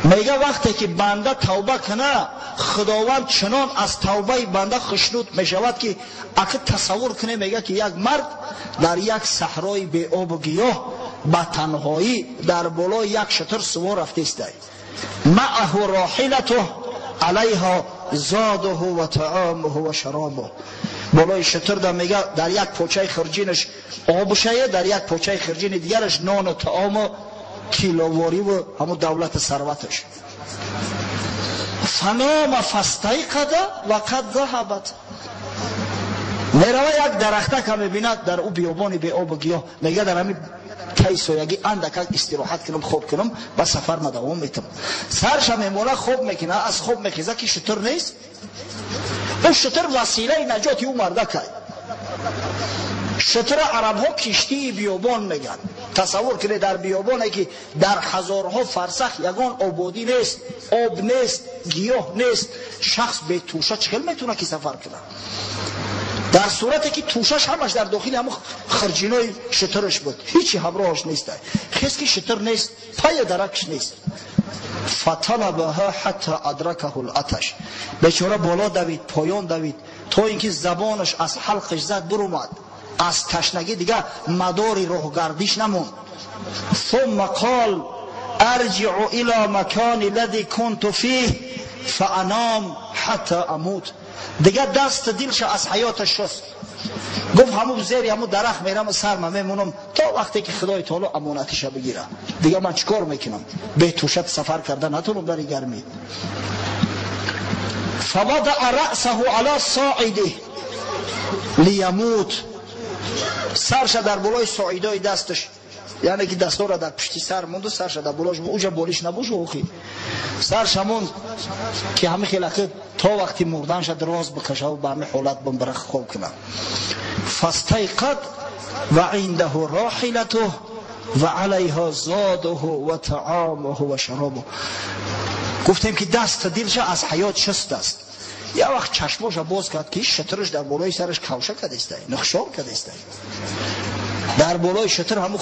میگه وقتی که بنده توبه کنه خداوند چنان از توبه بنده خشنود میشود که اگه تصور کنه میگه که یک مرد در یک صحرای بی آب و گیاه با تنهایی در بالای یک شتر سوار رفته است، معه راحلته علیها زاده و طعامه و شرابه. بالای شتر در میگه در یک پوچه خرجینش آب شایه، در یک پوچه خرجین دیگرش نان و طعام کیلوواری و همون دولت ثروتش. فنام فاستیقظ و قد ذهبت. میروه یک درخته که میبیند در او بیابانی بی آب و گیاه، میگه در همین تیسویگی اندک استراحت کنم خوب کنم با سفر مدوام میتم. سرش میمونه خوب میکنه، از خوب میخیزه که شتر نیست. اون شتر وسیله نجاتی او مرده که شتر عرب ها کشتی بیابان میگن. تصور کنید در بیابانه که در هزارها فرسخ یگان آبادی نیست، آب نیست، گیاه نیست، شخص به توشه چگل میتونه که سفر کنه؟ در صورتی که توشش همش در داخل همون خرجینای شترش بود، هیچی همراهش نیست. خیلی که شتر نیست، پای درکش نیست. فطلبها حتی ادرکه العطش. بیچاره بالا دوید، پایان دوید تا اینکه زبانش از حلقش زد برومد، از تشنگی دیگه مداری راه گردیش نمون. ثم قال ارجع الى مکان الذي كنت فيه فانام حتی اموت. دیگه دست دلش از حیاتش شست، گفت همون زیر همون درخت میرم سرم میمونم تا وقتی که خدای تعالی امانتش بگیره. دیگه من چیکار میکنم؟ به توشت سفر کردن نتونم در گرمی. فوضع رأسه على صاعده لیموت. سرش در بالای صاعدای دستش، یعنی که دستا را در پشتی سر موند و سرش در بالاش اوجا بالیش نبوشه اوخی سرش موند که همه خیلقه تا وقتی مردنش دراز بکشه و به همه حالت بمبرخ خوب کنه. فاستیقظ و عنده راحلته و علیها زاده و طعامه و شرابه. گفتیم که دست دلش از حیات شست است. یه وقت چشماش باز کرد که شترش در بالای سرش کوشه کده است، نخشار کده است. در بالای شتر همون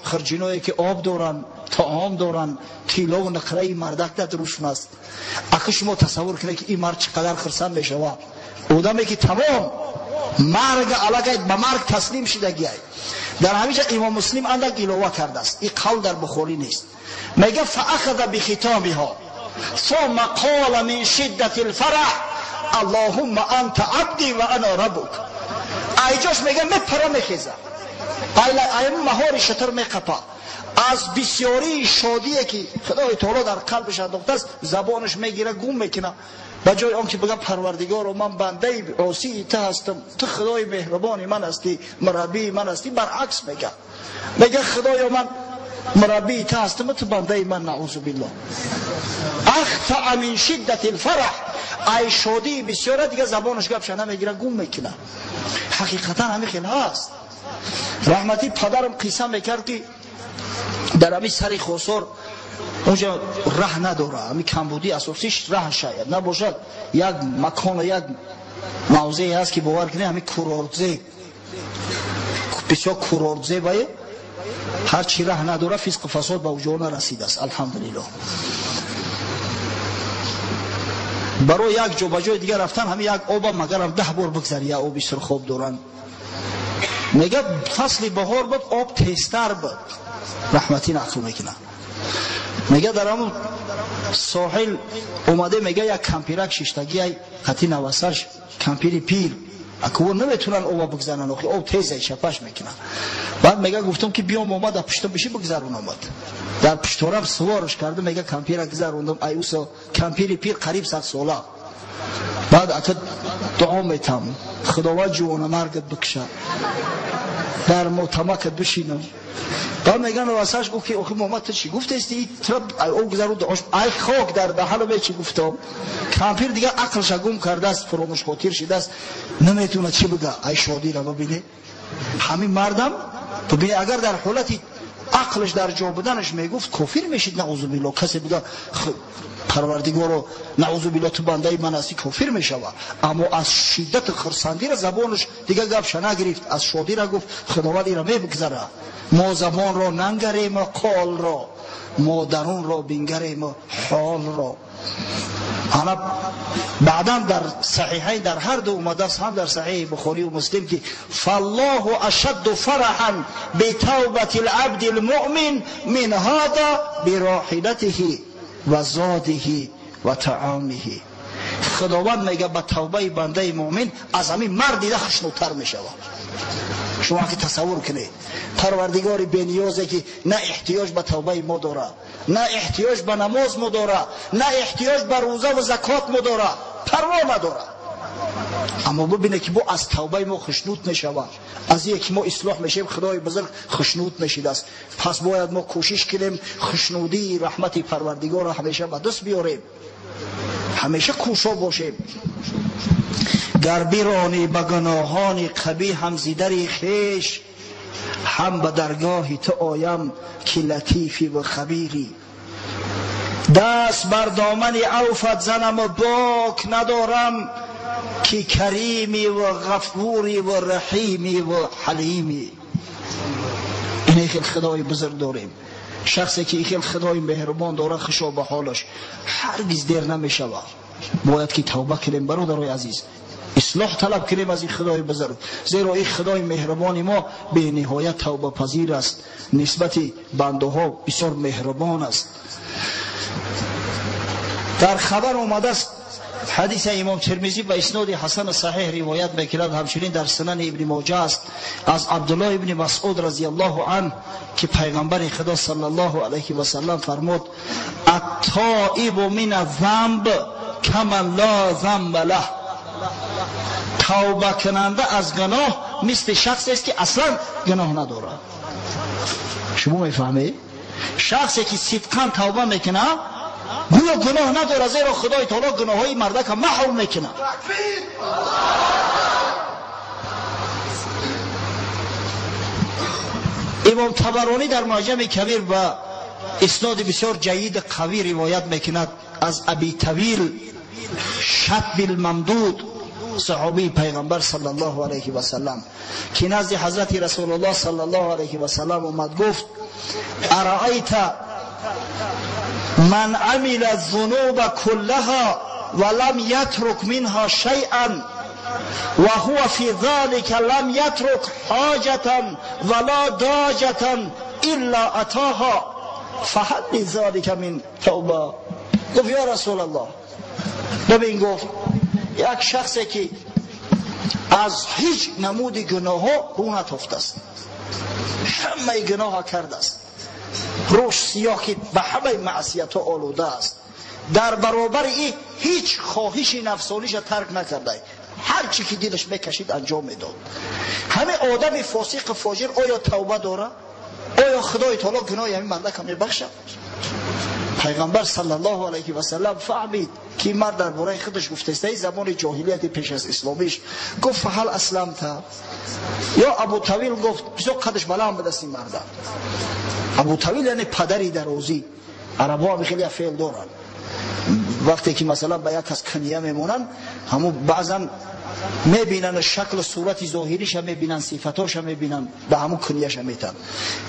خرجینایی که آب دارن، طعام دارن، تیلا و نقره مردک در روشون است. اگه شما تصور کنید که این مرد چقدر خرسند میشود، آدمی که تمام مرگ علاقه به مرگ تسلیم شدگی است. در همینجا امام مسلم اندک الوه کرده است، این قول در بخاری نیست. میگه فاخذ بختامها ثم قال من شدت الفرح اللهم انت عبدی و انا ربک. ایجاش میگه میپره میخیزه، ایم مهار شتر میقپه از بسیاری شادیه که خدای تعالی در قلبش انداخته است. زبانش میگیره گم میکنه، به جای آنکه بگه پروردگار و من بنده عاصی تو هستم، تو خدای مهربانی من هستی، مربی من هستی، برعکس میگه خدایا من مربی تو هستم، تو بنده من، نعوذ بالله. اخطا من شدت الفرح، ای شادی بسیاره دیگه زبانش گپش نمیگیره گم میکنه. حقیقتا همین خیلی هست. رحمتی پدرم قصه میکرد که در همین سری خسار اونجا ره نداره، همین کمبودی اساسیش ره شاید نباشد، یک مکان و یک موضعی هست که باور کنه همین کورورزه، بسیار کورورزه باید هرچی ره نداره فسق و فساد به وجود نرسیده است. الحمدلله. برای یک جو به جای دیگه رفتن همین یک آب مگر هم 10 بار بگذاری، یک آبی سرخاب دارن. میگه فصل بهار بود آب تیزتر بود. رحمتی نقل میکنه، میگه در همون ساحل اومده، میگه یک کمپیرک ششتگی خطی نوسرش کمپیری پیر اکور نمیتونن آب بگذارن، آب تیزه شپش میکنه. بعد میگه گفتم که بیام اومد در پشت بشی بگذارون. آمد در پشتورم سوارش کرده، میگه کمپیرک گذاروندم ایوسا کمپیری پیر قریب 100 ساله. بعد اکد دعا میتم خداوند جوان مرگت بکشه در محتمکت بشینم. بعد میگن واسهش گفت که آخه محمد تو چی گفته استی ترب او گذارو دعاش ای خاک در دهنو به چی گفتم. کمپیر دیگه عقلش گم کرده است، فراموش خاطر شده است، نمیتونه چی بگه. ای شادی رو ببینه همین مردم ببین اگر در حالتی عقلش در جا بودنش میگفت کافر میشید نعوذ بالله. کسی بگه پروردگارو نعوذ بالله تو بنده من هستی کافر میشوه. اما از شدت خرسندی را زبانش دیگه گپش نگرفت، از شادی را گفت خداوند را میبگذره. ما زبان را ننگریم قال را مادرون را بنگریم و حال را. انا بعدا در صحیحین در هر دو اومده است، هم در صحیح بخاری و مسلم که فالله اشد فرحا بتوبه العبد المؤمن من هذا براحلته و زاده و طعامه. خداوند میگه به توبه بنده مؤمن از همین مرد دیده خشنودتر میشود. شما که تصور کنید پروردگار بی‌نیازه که نه احتیاج به توبه ما داره، نه احتیاج به نماز ما داره، نه احتیاج به روزه و زکات ما داره، پروا نداره. اما ببینه که ما از توبه ما خشنود میشود، از یک ما اصلاح میشیم خدای بزرگ خشنود میشیده است. پس باید ما کوشش کنیم خشنودی رحمت پروردگار را همیشه به دست بیاریم، همیشه کوشا باشیم. گر برانی به گناهان قبیح هم زیدری خیش، هم به درگاه تو آیم که لطیفی و خبیری. دست بر دامن عفوت زنم و باک ندارم که کریمی و غفوری و رحیمی و حلیمی. اینه که خدای بزرگ داریم. شخصی که ایخیل خدای مهربان داره خشا به حالش هرگز دیر نمیشود. باید که توبه کنیم برادرای عزیز، اصلاح طلب کنیم از این خدای بزرگ، زیرا این خدای مهربان ما به نهایت توبه پذیر است، نسبت بنده ها بسیار مهربان است. در خبر آمده است حدیث امام ترمذی با اسناد حسن صحیح روایت میکند، همچنین در سنن ابن ماجه است از عبدالله ابن مسعود رضی الله عنه که پیغمبر خدا صلی الله علیه و سلم فرمود التائب من الذنب کمن لا ذنب له. توبه کننده از گناه مثل شخصی است که اصلا گناه نداره. شما میفهمید؟ شخصی که صدقاً توبه میکنه گویا گناه نداره، زیرا خدای تعالی گناههای مرده که محو میکنه. امام طبرانی در معجم کبیر و اسناد بسیار جید قوی روایت میکند از ابی طویل شب الممدود صحابی پیغمبر صلی الله علیه و سلم که نزد حضرت رسول الله صلی الله علیه و سلم اومد گفت ارایت من عمل الذنوب كلها ولم يترك منها شيئا وهو في ذلك لم يترك حاجة ولا داجة إلا أتاها فهل لذلك من توبة. گفت یا رسول الله، ببین گفت یک شخصی که از هیچ نمود گناه ها رو نتفته است، همه گناه ها کرده است، روش سیاه که به همه معصیت ها آلوده است، در برابر این هیچ خواهش نفسانیش ترک نکرده، هر چی که دلش میکشید انجام میداد. همه آدم فاسق فاجر آیا توبه داره؟ آیا خدای تعالی گناه همین مرده که میبخشه؟ پیغمبر صلی الله علیه و سلم فهمید که مرد درباره خودش گفته است زمان جاهلیت پیش از اسلامیش، گفت هل اسلمت؟ یا ابو طویل گفت بسیار قدش بلند به دست این مرد. ابو طویل یعنی پدری دروزی، عربا هم خیلی فعل دارن. وقتی که مثلا به یک از کنیه میمونن همون بعضا میبینن شکل صورت ظاهریش هم میبینن، صفتاش هم میبینن، به همون کنیهش هم میتن.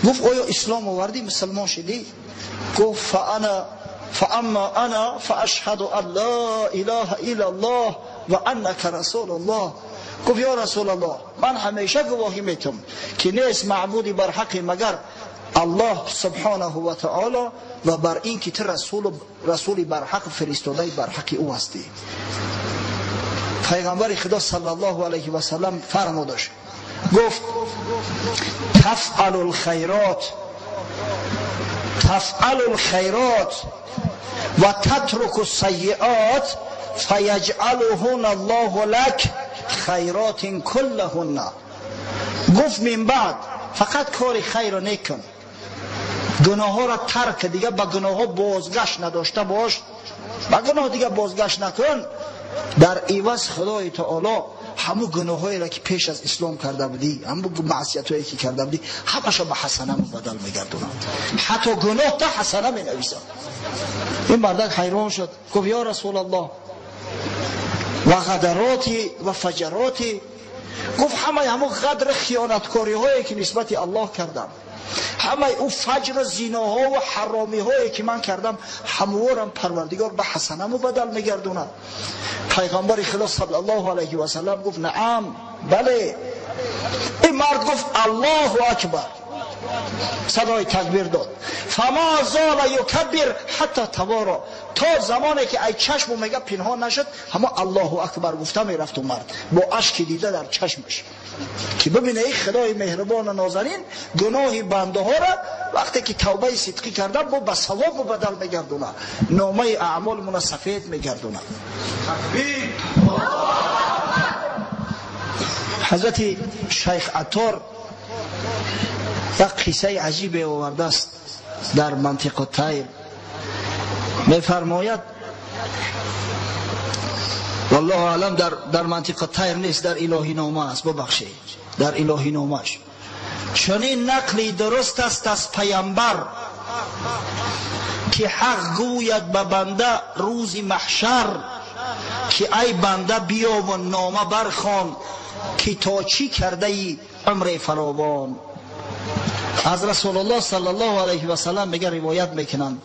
گفت آیا اسلام آوردی، مسلمان شدی؟ گفت فاما انا فاشهد ان لا اله الا الله و انک رسول الله. گفت یا رسول الله، من همیشه گواهی میتم که نیست معبودی بر حق مگر الله سبحانه و تعالی و بر این که تو رسولی بر حق فرستاده بر حق او هستی. پیغمبر خدا صلی الله علیه و سلم فرمودش گفت تفعل الخیرات و تترک السیئات فیجعلهن الله لك خیرات کلهن. گفت من بعد فقط کار خیر را نکن، گناه ها را ترک، دیگه به گناه ها بازگشت نداشته باش، به گناه دیگه بازگشت نکن. در عوض خدای تعالی همون گناه هایی را که پیش از اسلام کرده بودی، همون معصیت هایی که کرده بودی، همش به حسنه بدل میگردونند، حتی گناه تا حسنه می نویسند. این مردک حیران شد، گفت یا رسول الله و غدراتی و فجراتی. گفت همون غدر خیانتکاری هایی که نسبت الله کردم، همه او فجر زیناها و حرامی هایی که من کردم هموارم پروردگار به حسنمو بدل میگردونه. پیغمبر خدا صلی الله علیه و سلم گفت نعم، بله. این مرد گفت الله اکبر، صدای تکبیر داد. فما زال یکبر حتی توارا، تا زمانی که ای چشمو میگه پنهان نشد، اما الله اکبر گفته میرفت و مرد با اشک دیده در چشمش که ببینه ای خدای مهربان و نازنین گناه بنده ها را وقتی که توبه صدقی کردن با به ثواب بدل میگردونه، نامه اعمالمون سفید میگردونه. حضرت شیخ عطار یک قصه عجیب آورده است در منطقه طیر. میفرماید والله اعلم در منطقه طیر نیست، در الهی نامه است، ببخشید در الهی نامهش. چنین نقلی درست است از پیامبر که حق گوید به بنده روز محشر که ای بنده بیا و نامه برخوان که تا چی کرده ای عمر فراوان. از رسول الله صلی الله علیه و سلم میگه روایت میکنن،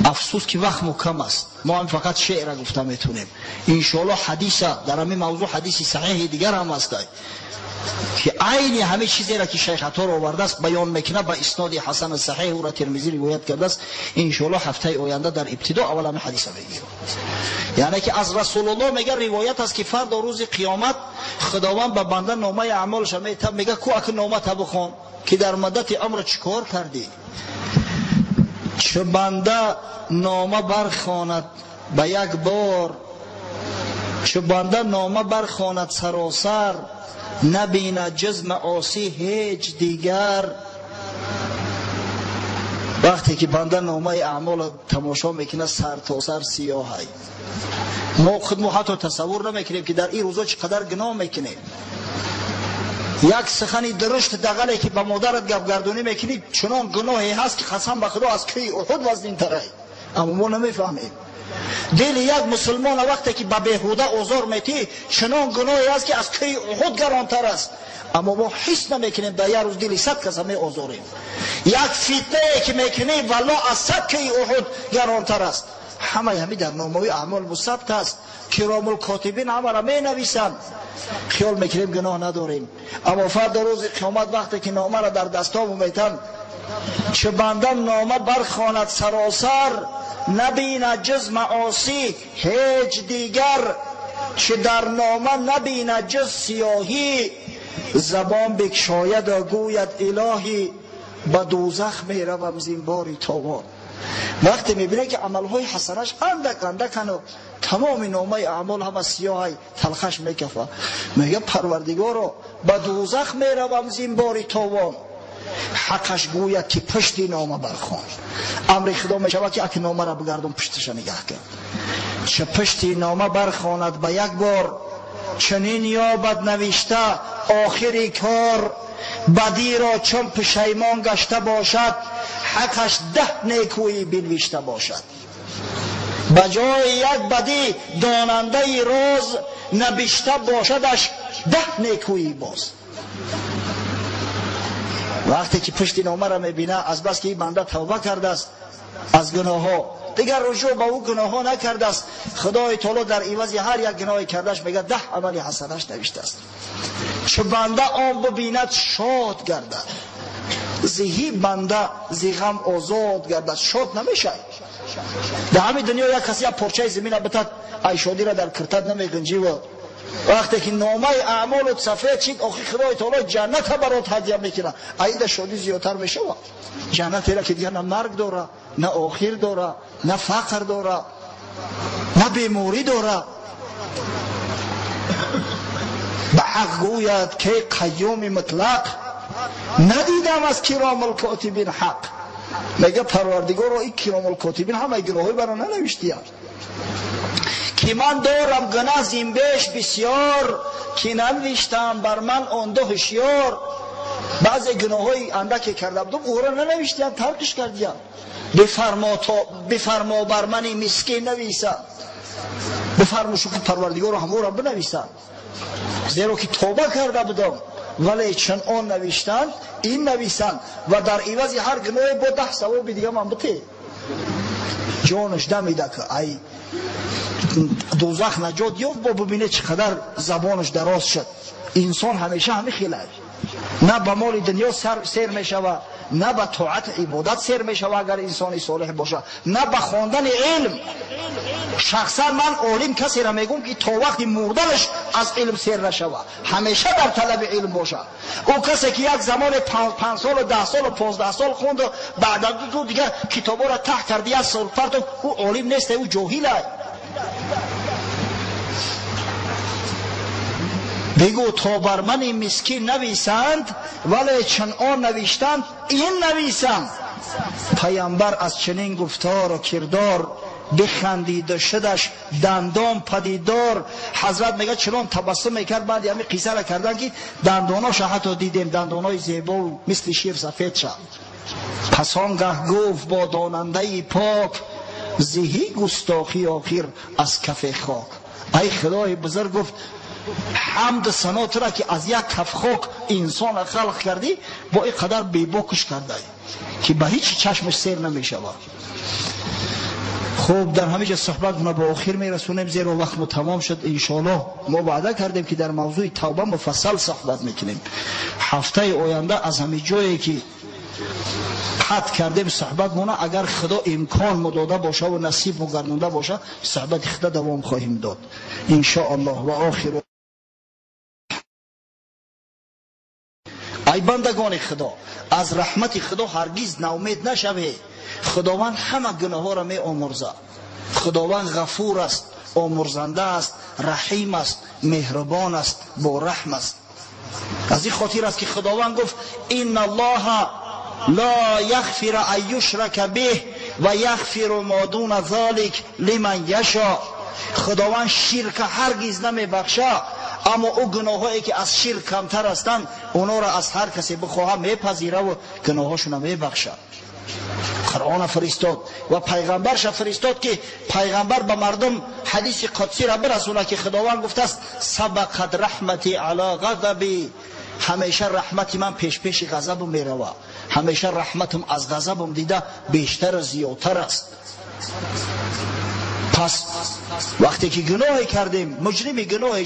افسوس که وقت کم است، ما هم فقط شعر گفته میتونیم. انشاءالله حدیث در همین موضوع حدیثی صحیح دیگر هم است که عین همه چیزی را که شیخ عطار آورده است بیان میکنه به اسناد حسن صحیح او را ترمذی روایت کرده است. انشاءالله هفته آینده در ابتدا اول همین حدیث بگیم. یعنی که از رسول الله میگه روایت است که فردا روز قیامت خداوند به بنده نامه اعمالش میگه کو اک نامه تا بخون که در مدت عمر چیکار کردی. چه بنده نامه برخواند به یک بار، چه بنده نامه برخواند سراسر، نبیند جز معاصی هیچ دیگر. وقتی که بنده نامه اعمال تماشا میکنه سر تا سر سیاهی، ما خودمون حتی تصور نمیکنیم که در این روزا چقدر گناه میکنیم. یک سخنی درشت دغلی که با مادرت گپ گردونی میکنی چنان گناهی هست که قسم به خدا از کوی احد وزنین تره، اما ما نمیفهمیم. دل یک مسلمان وقتی که به بیهوده آزار میتی چنان گناهی هست که از کوی احد گرانتر است، اما ما حس نمیکنیم در یک روز دل 100 کس می آزاریم. یک فتنه که میکنی والله از 100 کوی احد گرانتر است. همه در نامه اعمال مثبت است، کرام الکاتبین همه را می نویسند. خیال میکنیم گناه نداریم، اما فردا روز قیامت وقتی که نامه را در دستام میتن، چه بنده نامه برخواند سراسر، نبیند جز معاصی هیچ دیگر، چه در نامه نبیند جز سیاهی، زبان بگشاید و گوید الهی، به دوزخ میروم زین باری تاوان. وقتی میبینه که عملهای حسنش اندک و تمام نامه اعمال همه سیاهی تلخش میکفه، میگه پروردگارو به دوزخ میروم زین باری تاوان. حقش گوید که پشتی نامه برخوان، امر خدا میشود که اک نامه را بگردم پشتش نگه کرد. چه پشتی نامه برخواند به یک بار، چنین یابد نوشته آخری کار. بدی را چون پشیمان گشته باشد، حقش 10 نیکویی بنوشته باشد. بجای یک بدی داننده راز، نبشته باشدش 10 نیکویی باز. وقتی که پشت نامه را میبینه از بس که این بنده توبه کرده است از گناه ها، دیگر رجوع به او گناه ها نکرده است، خدای تعالی در عوض هر یک گناهی کردش میگه 10 عمل حسنش نوشته است. چه بنده آن ببیند شاد گردد، زهی بنده زی غم آزاد گردد. شاد نمیشه. در همین دنیا یک کسی پارچه زمین بتد ای شادی را در کرتد نمیگنجی، و وقتی که نامه اعمال سفید چید آخی خدای تعالی جنت برات هدیه میکنه، عید شادی زیادتر میشه. و جنت را که دیگه نه مرگ داره، نه آخر داره، نه فقر داره، نه بیماری داره. به حق گوید که قیوم مطلق، ندیدم از کرام الکاتبین حق. میگه پروردگار رو این کرام الکاتبین همه گناهی برای ننوشتیم که من دارم گناه زین بیش بسیار، که ننوشتم بر من آن دو هشیار. بعضی گناهی اندکی کرده بودم او را ننوشتیم، ترکش کردیم. بفرما بر من مسکین نویسم، بفرما شو که پروردگار رو همون را بنویسم، زیرا که توبه کرده بودم. ولی چون آن نوشتند این نویسند و در عوض هر گناهی با 10 ثواب دیگه من بده. جانش دمیده که ای دوزخ نجات یافت. با ببینه چقدر زبانش دراز شد. انسان همیشه همین خیلی نه به مال دنیا سیر می شود، نه به طاعت عبادت سیر می شود اگر انسان صالح باشه، نه به خواندن علم. شخصا من عالم کسی را میگم که تا وقتی مردنش از علم سیر نشود، همیشه در طلب علم باشه. او کسی که یک زمان 5 سال و 10 سال و 15 سال خوند و بعد از دو دیگه کتابا را ته کردی از سال فرد، او عالم نیست، او جاهل است. بگو تا بر من مسکین نویسند ولی چون آن نوشتند این نویسند. پیامبر از چنین گفتار و کردار بخندید و شدش دندان پدیدار. حضرت میگه چنان تبسم میکرد. بعد همین قصه را کردن که دنداناش حتی دیدیم دندانای زیبا و مثل شیر سفید شد. پس آنگه گفت با داننده پاک زهی گستاخی آخر از کف خاک. ای خدای بزرگ گفت حمد ثنا را که از یک کف خاک انسان خلق کردی با این قدر بیباکش کرده که به هیچ چشمش سیر نمیشه. خوب در همه جا صحبت ما به آخر میرسونیم زیرا وقت ما تمام شد. انشاءالله ما وعده کردیم که در موضوع توبه مفصل صحبت میکنیم. هفته آینده از همه جایی که قطع کردیم صحبت مونه، اگر خدا امکان مداده باشه و نصیب مگردونده باشه صحبت خدا دوام خواهیم داد انشاءالله. و آخر ای بندگان خدا، از رحمت خدا هرگز ناامید نشوه. خداوند همه گناه ها را می آمرزه. خداوند غفور است، آمرزنده است، رحیم است، مهربان است، با رحم است. از این خاطر است که خداوند گفت ان الله لا یغفر ان یشرک به و یغفر ما دون ذلک لمن یشاء. خداوند شرک هرگز نمی بخشه، اما او گناهایی که از شرک کمتر هستند اونا را از هر کسی بخواه میپذیره و گناهاشون میبخشه. قرآن فرستاد و پیغمبرش فرستاد که پیغمبر به مردم حدیث قدسی را برسونه که خداوند گفته است سبقت رحمتی علی غضبی. همیشه رحمت من پیش غضب میروه، همیشه رحمتم از غضبم دیده بیشتر و زیادتر است. پس وقتی که گناه کردیم، مجرم گناه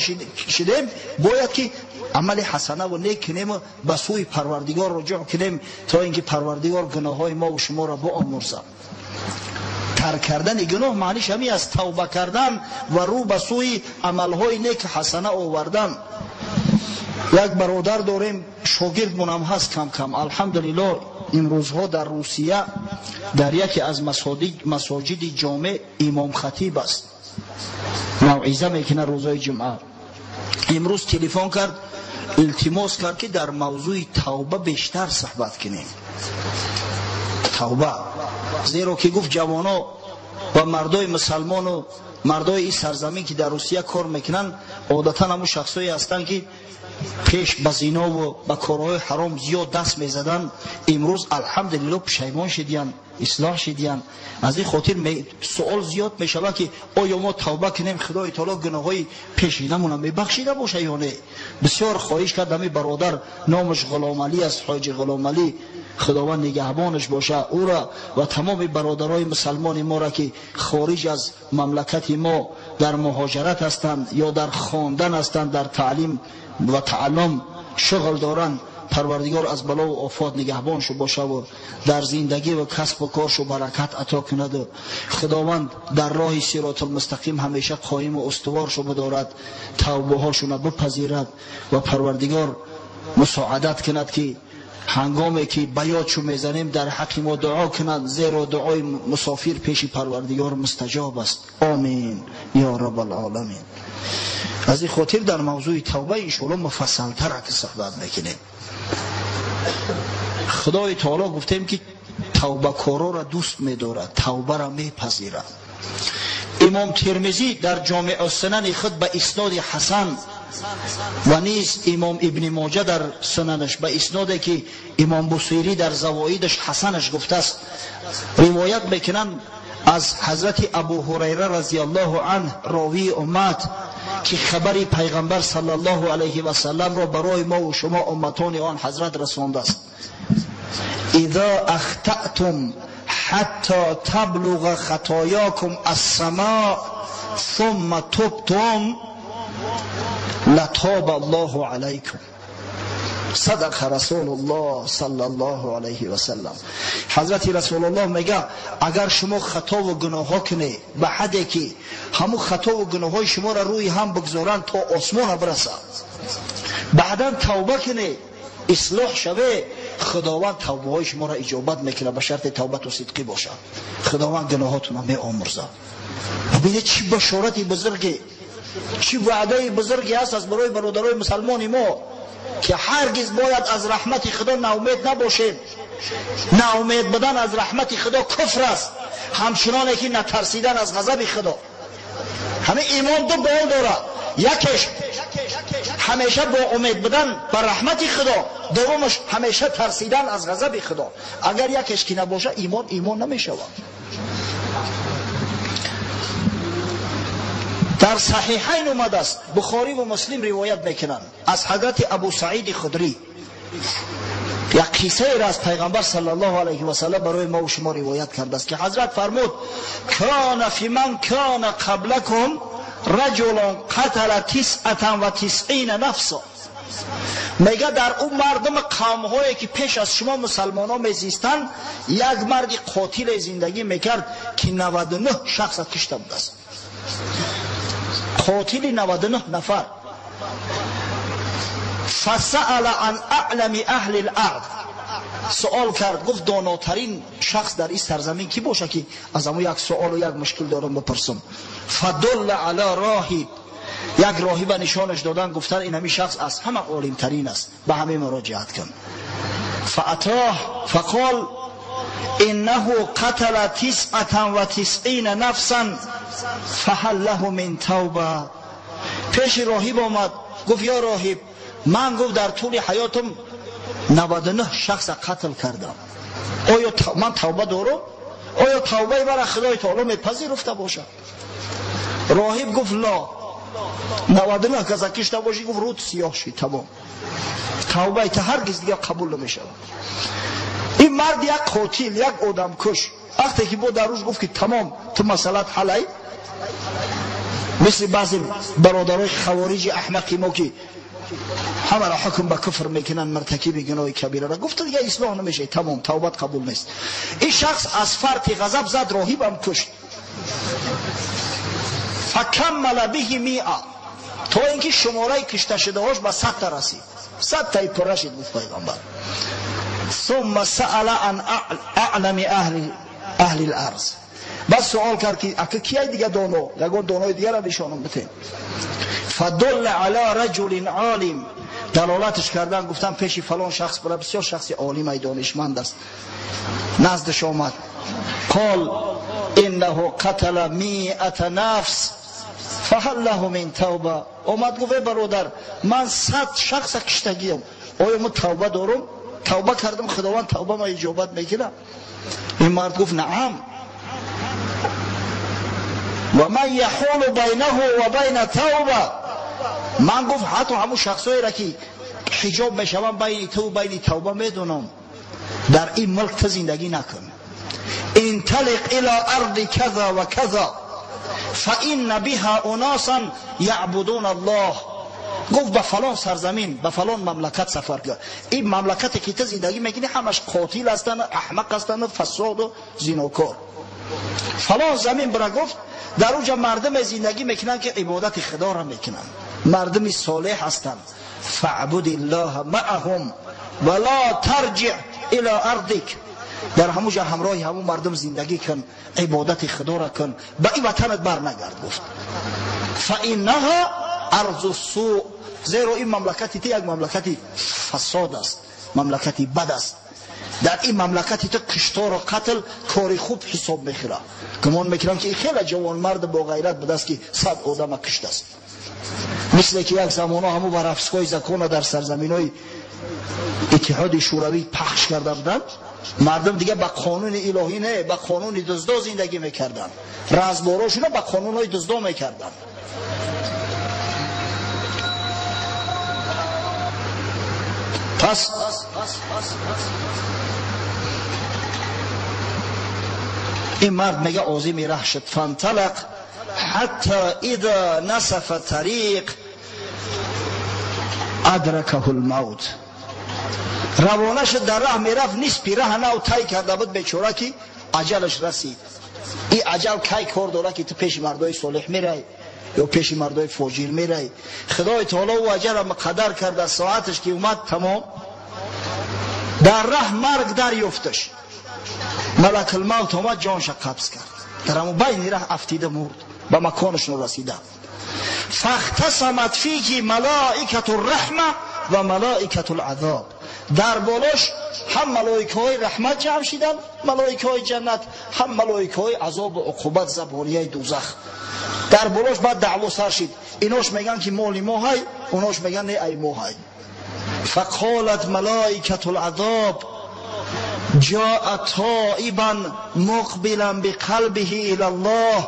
شدیم، باید که عمل حسنه و نیک کنیم و به سوی پروردگار رجوع کنیم تا اینکه پروردگار گناههای ما و شما را بیامرزه. ترک کردن گناه معنیش همین است، توبه کردن و رو به سوی عملهای نیک حسنه آوردن. یک برادر داریم شاگرد منم هست کم کم الحمدلله. امروزها در روسیه در یکی از مساجد جامع امام خطیب است، موعظه میکنه روزای جمعه. امروز تلفن کرد التماس کرد که در موضوع توبه بیشتر صحبت کنیم. توبه، زیرا که گفت جوانا و مردای مسلمان و مردای این سرزمین که در روسیه کار میکنن عادتا همون شخصایی هستن که پیش به زنا و به کارهای حرام زیاد دست میزدن. امروز الحمدلله پشیمان شدیان، اصلاح شدیان. از این خاطر سوال زیاد میشود که آیا ما توبه کنیم خدای تعالی گناههای پیشینمون میبخشیده باشه یا نه. بسیار خواهش کردم برادر نامش غلام علی است، حاج غلام علی، خداوند نگهبانش باشه او را و تمام برادرای مسلمان ما را که خارج از مملکت ما در مهاجرت هستند یا در خواندن هستند، در تعلیم و تعلم شغل دارند، پروردگار از بلا و آفات نگهبانشو باشه و در زندگی و کسب و کارشو برکت عطا کند و خداوند در راه صراط المستقیم همیشه قایم و استوارشو بدارد، توبه هاشون بپذیرد و پروردگار مساعدت کند که هنگامی که بیاتشو میزنیم در حق ما دعا کنند، زیرا دعای مسافر پیش پروردگار مستجاب است. آمین یا رب العالمین. از این خاطر در موضوع توبه انشاءالله مفصل تر که صحبت میکنیم. خدای تعالی گفتیم که توبه کارا را دوست می‌دارد، توبه را میپذیرد. امام ترمذی در جامع السنن خود به اسناد حسن و نیز امام ابن ماجه در سننش به اسنادی که امام بصیری در زوائدش حسنش گفته است روایت میکنند از حضرت ابو هریره رضی الله عنه راوی امت که خبری پیغمبر صلی الله علیه و سلم را برای ما و شما امتان آن حضرت رسانده است. اذا اخطأتم حتی تبلغ خطایاکم السماء ثم تبتم لتاب الله علیکم. صدق رسول الله صلی الله علیه و سلم. حضرت رسول الله میگه اگر شما خطا و گناه ها کنی به حدی که همو خطا و گناه های شما را روی هم بگذارن تا آسمان برسه، بعدا توبه کنی اصلاح شوه، خداوند توبه های شما را اجابت میکنه به شرط توبه و صدقی باشه. خداوند گناهاتون را میآمرزه. ببینید چی بشارتی بزرگی، چی وعده بزرگی هست از برای برادرای مسلمان ما که هرگز باید از رحمت خدا ناامید نباشیم. ناامید بودن از رحمت خدا کفر است، همچنانه که نترسیدن از غضب خدا. همه ایمان دو بال داره، یکیش همیشه با امید بودن بر رحمت خدا، دومش همیشه ترسیدن از غضب خدا. اگر یکیش که نباشه ایمان نمیشه. در صحیحین اومده است، بخاری و مسلم روایت میکنند از حضرت ابو سعید خدری، یک قصه را از پیغمبر صلی الله علیه و سلم برای ما و شما روایت کرده است که حضرت فرمود کان فی من کان قبلکم رجل قتل 99 نفسا. میگه در اون مردم قوم هایی که پیش از شما مسلمان ها میزیستند یک مردی قاتل زندگی میکرد که 99 شخص کشته بود است. قاتل 99 نفر. فسأل عن اعلم اهل الارض، سوال کرد، گفت داناترین شخص در این سرزمین کی باشه که از همون یک سوال و یک مشکل دارم بپرسم. فدل علی راهب، یک راهب نشانش دادن، گفتن این همین شخص از همه عالم ترین است، به همه مراجعت کن. فاتاه فقال انه قتل 99 نفسا فهل له من توبه. پیش راهب آمد، گفت یا راهب من گفت در طول حیاتم 99 شخص قتل کردم، آیا من توبه دارم؟ آیا توبه برای خدای تعالی میپذیرفته باشه؟ راهب گفت لا، 99 کس کشته باشی گفت رود سیاه شی، تمام، توبه تا هرگز دیگه قبول نمیشه. این مرد یک قاتل، یک آدم کش، وقتی که با در روز گفت که تمام تو مسئلت حلی، مثل بعضی برادرای خوارج احمقی ما که همه را حکم به کفر میکنن، مرتکب گناه کبیره را، گفت دیگه اصلاح نمیشه، تمام توبت قبول نیست. این شخص از فرط غضب زد، راهب هم کشت. فکمل به 100 تا اینکه شماره کشته شده هاش به 100 تا رسید، 100 تا پر شد. گفت پیغمبر ثم سأل عن اعلم اهل الارض، بس سوال کرد که اگه کیای دیگه دانو، یگان دانای دیگه را نشانم بده. فدل علی رجل عالم، دلالتش کردن، گفتن پیش فلان شخص برای بسیار شخصی عالم دانشمند است. نزدش آمد، قال انه قتل 100 نفس فهل له من توبه. آمد گفت برادر من 100 شخص کشتگیم، آیا من توبه دارم؟ توبه کردم، خداوند توبه ما اجابت میکنه؟ این مرد گفت نعم. و من یحول بینه و بین توبه، من گفت حتی همون شخصایی را که حجاب میشوم بین تو و بین توبه میدونم، در این ملک تو زندگی نکن. انطلق الى ارض کذا و کذا فان بها اناسا یعبدون الله. گفت به فلان سرزمین، به فلان مملکت سفر کرد. این مملکتی که تو زندگی میکنی همش قاتل هستن، احمق هستن، فساد و زیناکار. فلان زمین برا گفت در اونجا مردم زندگی میکنن که عبادت خدا را میکنن، مردم صالح هستن. فاعبد الله معهم ولا ترجع الى ارضک، در همونجا همراه همون مردم زندگی کن، عبادت خدا را کن، به این وطنت بر نگرد. گفت فانها ارض السوء، زیرا این مملکتی تو یک مملکتی فساد است، مملکتی بد است. در این مملکتی تو کشتار و قتل کاری خوب حساب میخوره. گمان میکنم که این خیلی جوان مرد با غیرت بود است که 100 آدم کشته است. مثل که یک زمانه همو بر افسکای زکان در سرزمینای اتحاد شوروی پخش کرده بودن، مردم دیگه با قانون الهی نه، با قانون دزدا زندگی میکردن، رزباراشون با قانونهای دزدا میکردن. پس این مرد میگه عازم ره شد. فانطلق حتی اذا نصف طریق ادرکه الموت. روانه شد در راه میرفت، نصف راه نو طی کرده بود بیچاره که اجلش رسید. این اجل کی کرد که تو پیش مردای صالح میری یا پیش مردای فاجر میری؟ خدای تعالی و اجل مقدر کرده، ساعتش که اومد تمام در راه مرگ دریافتش. ملک الموت اومد جانش قبض کرد، در همون بین راه افتیده مرد، به مکانش رسیده. فاختصمت فیه ملائکه الرحمه و ملائکه العذاب. در بالاش هم ملائکه های رحمت جمع شدن، ملائکه های جنت، هم ملائکه های عذاب و عقوبت زبانیه دوزخ. در بالاش بعد دعوا سر شد، ایناش میگن که مال ما های، اوناش میگن نه ای ما های. فقالت ملائکه العذاب جاء تائبا مقبلا بقلبه الى الله.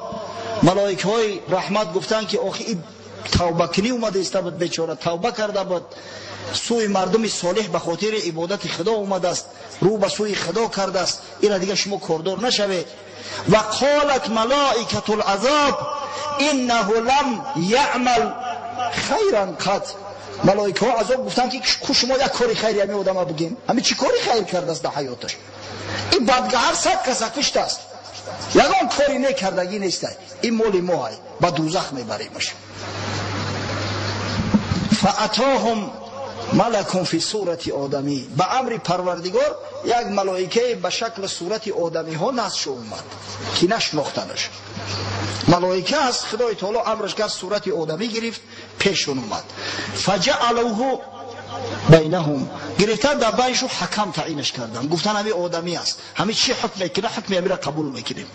ملائکه های رحمت گفتن که آخی توبه کنی اومده است، بود بیچاره توبه کرده بود، سوی مردم صالح به خاطر عبادت خدا اومده است، رو به سوی خدا کرده است، این دیگه شما کردار نشوه. و قالت ملائکه العذاب انه لم یعمل خیرا قط. ملائکه ها عذاب گفتن که شما یک کاری خیری همین آدم بگیم، همین چی کاری خیر کرده است در حیاتش؟ این بدگهر صد کسکشت است، یگان کاری نکردگی نیست، این مال ما های، با دوزخ میبریمش. فاتاهم ملک فی صورت آدمی. به امر پروردگار یک ملائکه به شکل صورت آدمی ها نزد شو اومد که نشناختنش. ملائکه است، خدای تعالی امرش کرد صورت آدمی گرفت پیشون اومد. فجعلوه بینهم، گرفتن در بینشون حکم تعیینش کردن، گفتن همین آدمی است، همین چی حکم میکنه، حکم امیر قبول میکنیم.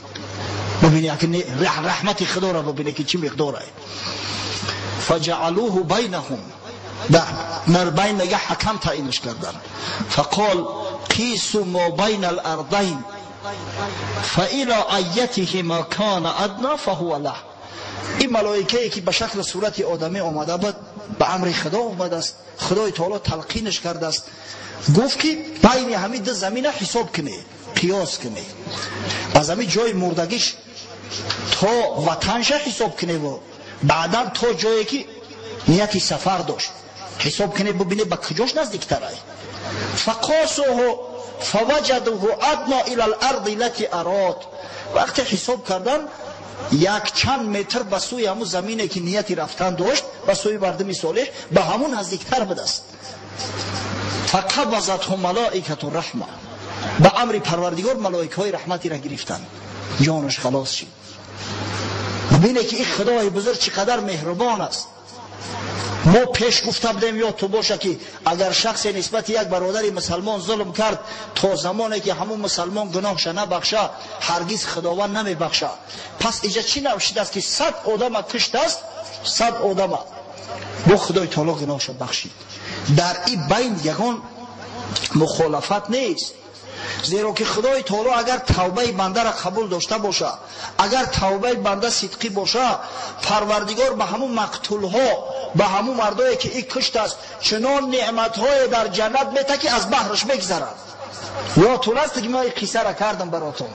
ببینید که رحمت خدا را ببینید که چی مقداره. فجعلوه بینهم، در بین نگه حکم تعیینش کردن. فقال قیسوا ما بین الارضین فإلی ایته ما کان ادنا فهو له. این ملائکه که به شکل صورت آدمی آمده بود به امر خدا آمده است، خدای تعالی تلقینش کرده است، گفت که بین همین دو زمین حساب کنه، قیاس کنه، از همین جای مردگیش تا وطنش حساب کنه و بعدا تا جایی که نیتی سفر داشت حساب کنه، ببینه به کجاش نزدیکتره. فقاسوه فوجدوه ادنا الى الارض التي اراد. وقتی حساب کردن یک چند متر به سوی همون زمینه که نیتی رفتن داشت، به سوی مردم صالح، به همون نزدیکتر بود است. فقبضته ملائکه الرحمه، به امر پروردگار ملائکه های رحمتی را گرفتن، جانش خلاص شد. ببینه که این خدای بزرگ چقدر مهربان است. ما پیش گفته بودیم یا تو باشه که اگر شخص نسبت یک برادر مسلمان ظلم کرد، تا زمانی که همون مسلمان گناهش نبخشه هرگز خداوند نمیبخشه. پس اینجا چی نوشته است که 100 آدم کشت است، 100 آدم با خدای تعالی گناهش بخشید. در این بین یگان مخالفت نیست، زیرا که خدای تعالی اگر توبه بنده را قبول داشته باشه، اگر توبه بنده صدقی باشه، پروردگار به همون مقتول ها، به همون مردایی که این کشت است چنان نعمت های در جنت میته که از بحرش میگذرد. یا تونست که ما این قصه را کردم براتون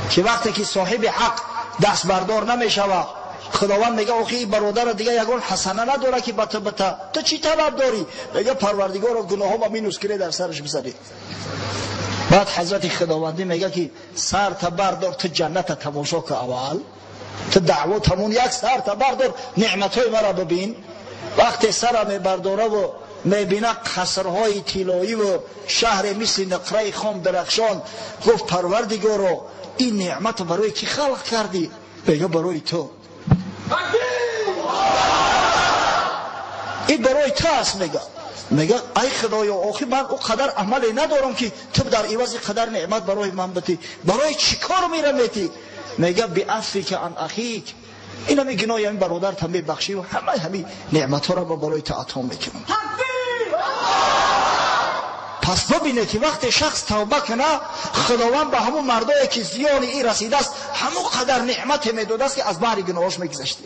که وقتی که صاحب حق دست بردار نمیشوه، خداوند میگه آخی برادر دیگه یگان حسنه نداره که بته بته، تو چی طلب داری؟ میگه پروردگار و گناه ها و مینوس کرده در سرش بزنی. بعد حضرت خداوندی میگه که سر تا بردار، تو جنت تماشا که اول، تو دعوت همون یک سر تا بردار، نعمت های مرا ببین. وقتی سر می برداره و میبینه قصرهای طلایی و شهر مثل نقره خام درخشان، گفت پروردگارا این نعمت برای کی خلق کردی؟ میگه برای تو، این برای تو است. میگه ای خدایا آخی من او قدر عملی ندارم که تو در عوض قدر نعمت برای من بدی، برای چی کار میره میتی؟ میگه بعفوی که عن اخیک، این همین گناه همین برادر تا میبخشی و همین نعمت ها را برای تو عطا میکنم. پس ببینه که وقتی شخص توبه کنه، خداوند به همون مردایی که زیان این رسیده است همون قدر نعمت میداده است که از بحر گناهاش میگذشتی.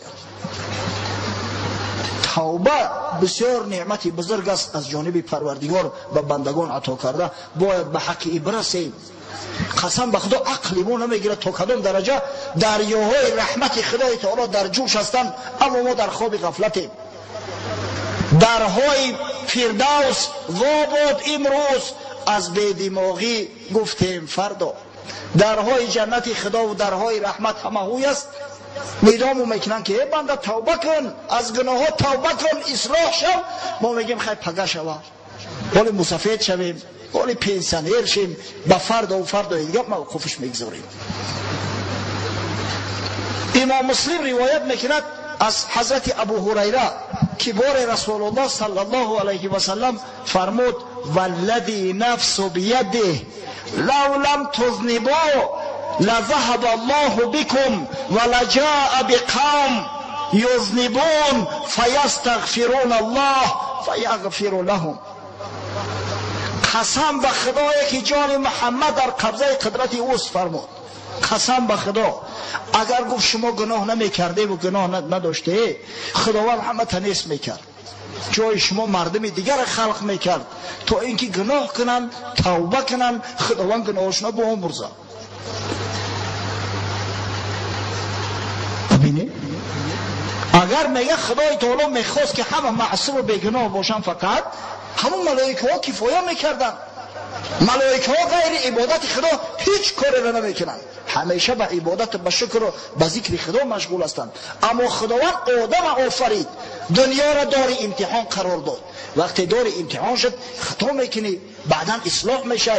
توبه بسیار نعمتی بزرگ است از جانب پروردگار به بندگان عطا کرده. باید به حق برسیم. قسم به خدا عقلی ما نمیگیره تا کدام درجه دریاهای رحمت خدای تعالی در جوش هستند، اما ما در خواب غفلتیم. درهای فردوس واباد امروز از بی‌دماغی گفتیم فردا. درهای جنت خدا و درهای رحمت همه هوی است. میدامو میکنن که ای بنده توبه کن، از گناه توبه کن، اصلاح شو. ما میگیم خیلی پگه شوه، ولی مسافر شویم، ولی پنسیونر شیم، به فردا و فردا دیگه موقفش میگذاریم. امام مسلم روایت میکند از حضرت ابو هریره که بار رسول الله صلی الله علیه و سلم فرمود والذی نفس بیده لو لم تذنبوا لذهب الله بكم ولجاء بقوم يذنبون فيستغفرون الله فيغفر لهم. قسم به خدایی که جان محمد در قبضه قدرت اوست فرمود، قسم به خدا اگر گفت شما گناه نمی کرده و گناه نداشته، خداوند همه تنیس میکرد، جای شما مردم دیگر خلق میکرد تا اینکه گناه کنن، توبه کنن، خداوند گناهشون به اون برزه. ببینید اگر میگه خدای تعالی میخواست که همه معصوم و بیگناه باشن، فقط همون ملائکه ها کفایه میکردن. ملائکه ها غیر عبادت خدا هیچ کاری را نمیکنن، همیشه به عبادت، به شکر و به ذکر خدا مشغول هستند. اما خداوند آدم آفرید، دنیا را دار امتحان قرار داد. وقتی دار امتحان شد خطا میکنی، بعدا اصلاح میشه.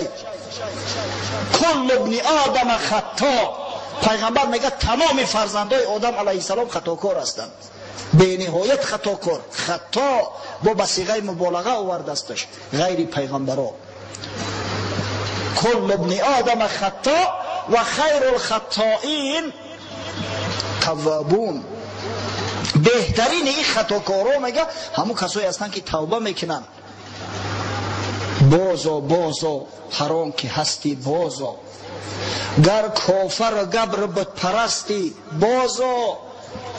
کل ابن آدم خطا. پیغمبر میگه تمام فرزندای آدم علیه السلام خطاکار هستند، به نهایت خطاکار. خطا با بصیغه مبالغه آورده استش، غیر پیغمبرا. کل ابن آدم خطا و خیر الخطائین توابون. بهترین این خطاکارا میگه همون کسایی هستند که توبه میکنن. بازا حرام که هستی بازا، گر کافر و گبر بت پرستی بازا.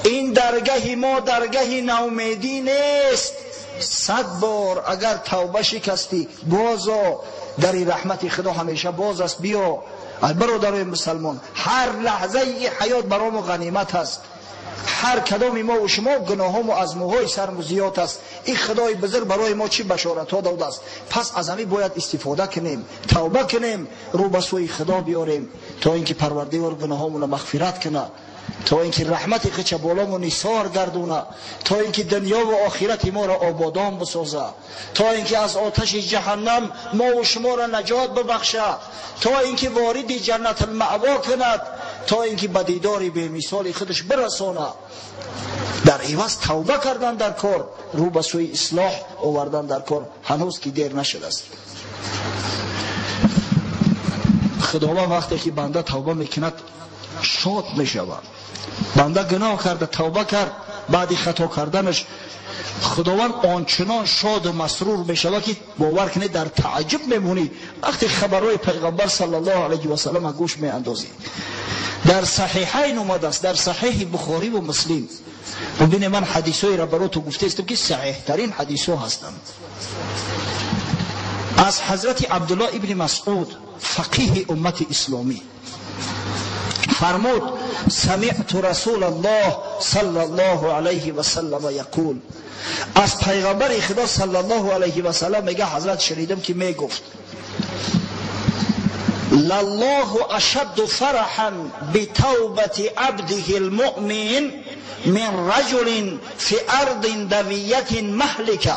این درگاه ما درگاه نومیدی نیست، 100 بار اگر توبه شکستی بازا. در رحمت خدا همیشه باز است. بیا برادرای مسلمان، هر لحظه ای حیات برام غنیمت است. هر کدام ما و شما گناهام و ازموهای سرمزیات است. این خدای بزرگ برای ما چی بشارت ها داده است. پس از همین باید استفاده کنیم، توبه کنیم، رو به سوی خدا بیاریم تا اینکه پروردگار گناهامون رو مغفرت کنه، تا اینکه رحمت خچ بالامون ایثار گردونه، تا اینکه دنیا و آخرت ما را آبادان بسازه، تا اینکه از آتش جهنم ما و شما را نجات ببخشه، تا اینکه وارد جنت المأوا کند، تا اینکه به دیدار به مثال خودش برسانه. در عوض توبه کردن در کار، رو به سوی اصلاح آوردن در کار، هنوز که دیر نشده است. خداوند وقتی که بنده توبه میکند شاد میشود. بنده گناه کرده توبه کرد، بعد خطا کردنش خداوند آنچنان شاد و مسرور میشود که باور کنید در تعجب میمونی وقتی خبرهای پیغمبر صلی الله علیه و سلم گوش میاندازی. در صحیحین اومده است، در صحیح بخاری و مسلم. ببین من حدیثای را براتون گفته استم که صحیح ترین حدیثا هستند. از حضرت عبدالله ابن مسعود فقیه امت اسلامی فرمود سمعت رسول الله صلی الله علیه و سلم یقول، از پیغمبر خدا صلی الله علیه و سلم میگه حضرت شنیدم که میگفت لله اشد فرحا بتوبة عبده المؤمن من رجل في ارض دویة مهلكة.